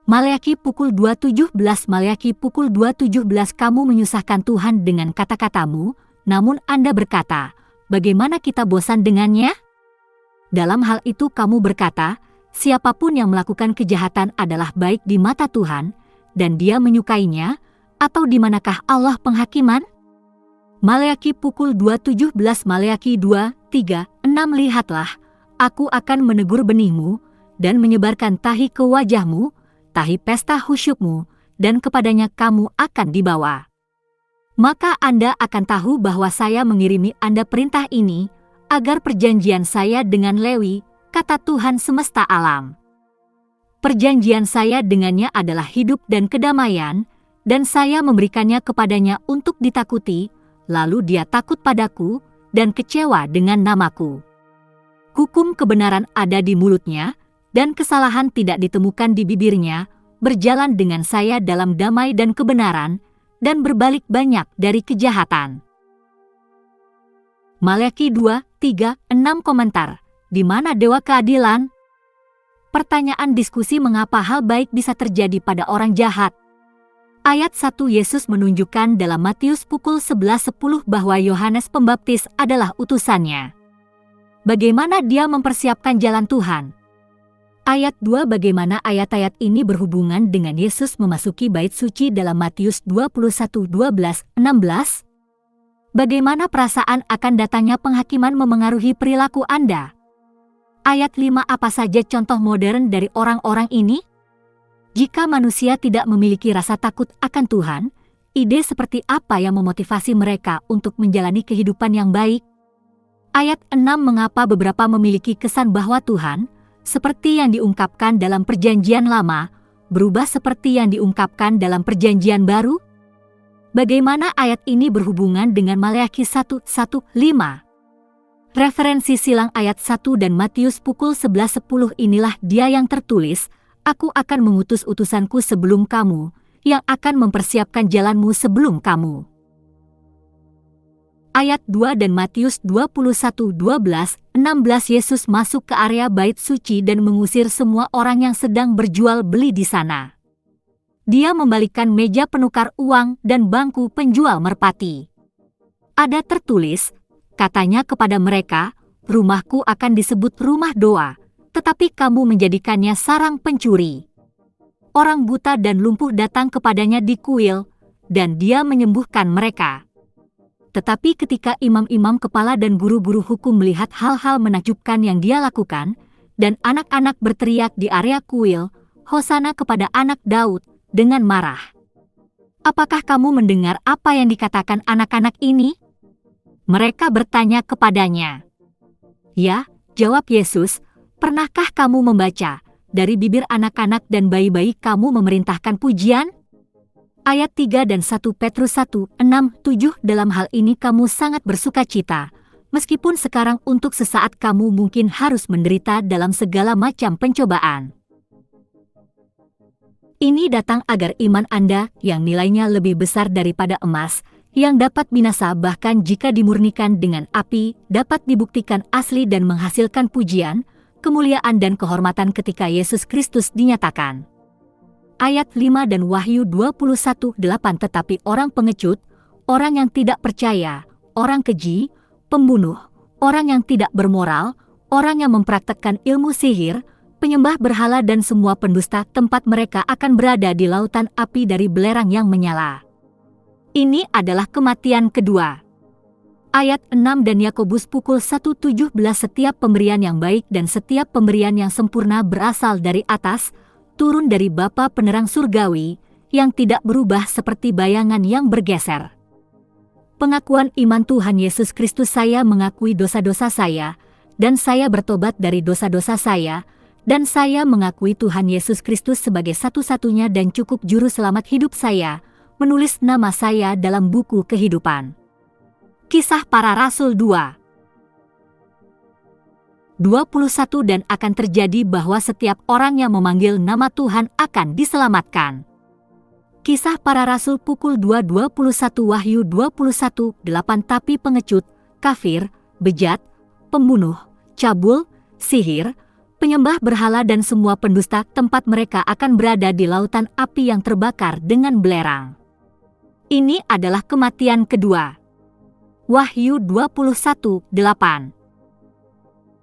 Maleakhi pukul 2:17 Maleakhi pukul 2:17 Kamu menyusahkan Tuhan dengan kata-katamu, namun Anda berkata, bagaimana kita bosan dengannya? Dalam hal itu kamu berkata, siapapun yang melakukan kejahatan adalah baik di mata Tuhan, dan Dia menyukainya, atau di manakah Allah penghakiman? Maleakhi pukul 2:17 Maleakhi 2:3-6 Lihatlah, aku akan menegur benihmu, dan menyebarkan tahi ke wajahmu, tahi pesta husyukmu, dan kepadanya kamu akan dibawa. Maka Anda akan tahu bahwa saya mengirimi Anda perintah ini, agar perjanjian saya dengan Lewi, kata Tuhan semesta alam. Perjanjian saya dengannya adalah hidup dan kedamaian, dan saya memberikannya kepadanya untuk ditakuti, lalu dia takut padaku, dan kecewa dengan namaku. Hukum kebenaran ada di mulutnya, dan kesalahan tidak ditemukan di bibirnya, berjalan dengan saya dalam damai dan kebenaran, dan berbalik banyak dari kejahatan. Maleakhi 2:3-6 Komentar. Di mana dewa keadilan? Pertanyaan diskusi mengapa hal baik bisa terjadi pada orang jahat. Ayat 1 Yesus menunjukkan dalam Matius pukul 11:10 bahwa Yohanes Pembaptis adalah utusannya. Bagaimana dia mempersiapkan jalan Tuhan? Ayat 2 bagaimana ayat-ayat ini berhubungan dengan Yesus memasuki bait suci dalam Matius 21:12-16? Bagaimana perasaan akan datangnya penghakiman memengaruhi perilaku Anda? Ayat 5 apa saja contoh modern dari orang-orang ini? Jika manusia tidak memiliki rasa takut akan Tuhan, ide seperti apa yang memotivasi mereka untuk menjalani kehidupan yang baik? Ayat 6 mengapa beberapa memiliki kesan bahwa Tuhan, seperti yang diungkapkan dalam Perjanjian Lama, berubah seperti yang diungkapkan dalam Perjanjian Baru? Bagaimana ayat ini berhubungan dengan Maleakhi 1:1-5? Referensi silang ayat 1 dan Matius pukul 11:10 inilah dia yang tertulis, Aku akan mengutus utusanku sebelum kamu, yang akan mempersiapkan jalanmu sebelum kamu. Ayat 2 dan Matius 21:12-16 Yesus masuk ke area bait suci dan mengusir semua orang yang sedang berjual beli di sana. Dia membalikkan meja penukar uang dan bangku penjual merpati. Ada tertulis, katanya kepada mereka, rumahku akan disebut rumah doa, tetapi kamu menjadikannya sarang pencuri. Orang buta dan lumpuh datang kepadanya di kuil, dan dia menyembuhkan mereka. Tetapi ketika imam-imam kepala dan guru-guru hukum melihat hal-hal menakjubkan yang dia lakukan, dan anak-anak berteriak di area kuil, Hosana kepada anak Daud, dengan marah. Apakah kamu mendengar apa yang dikatakan anak-anak ini? Mereka bertanya kepadanya. Ya, jawab Yesus, pernahkah kamu membaca, dari bibir anak-anak dan bayi-bayi kamu memerintahkan pujian? Ayat 3 dan 1 Petrus 1:6-7 Dalam hal ini kamu sangat bersukacita, meskipun sekarang untuk sesaat kamu mungkin harus menderita dalam segala macam pencobaan. Ini datang agar iman Anda yang nilainya lebih besar daripada emas, yang dapat binasa bahkan jika dimurnikan dengan api, dapat dibuktikan asli dan menghasilkan pujian, kemuliaan dan kehormatan ketika Yesus Kristus dinyatakan. Ayat 5 dan Wahyu 21:8 Tetapi orang pengecut, orang yang tidak percaya, orang keji, pembunuh, orang yang tidak bermoral, orang yang mempraktekkan ilmu sihir, penyembah berhala dan semua pendusta tempat mereka akan berada di lautan api dari belerang yang menyala. Ini adalah kematian kedua. Ayat 6 dan Yakobus pukul 1:17 Setiap pemberian yang baik dan setiap pemberian yang sempurna berasal dari atas, turun dari Bapa penerang surgawi, yang tidak berubah seperti bayangan yang bergeser. Pengakuan iman Tuhan Yesus Kristus Saya mengakui dosa-dosa saya, dan saya bertobat dari dosa-dosa saya, dan saya mengakui Tuhan Yesus Kristus sebagai satu-satunya dan cukup juru selamat hidup saya, menulis nama saya dalam buku kehidupan. Kisah Para Rasul 2:21 Dan akan terjadi bahwa setiap orang yang memanggil nama Tuhan akan diselamatkan. Kisah Para Rasul pukul 2:21 Wahyu 21:8 Tapi pengecut, kafir, bejat, pembunuh, cabul, sihir, penyembah berhala dan semua pendusta, tempat mereka akan berada di lautan api yang terbakar dengan belerang. Ini adalah kematian kedua. Wahyu 21:8.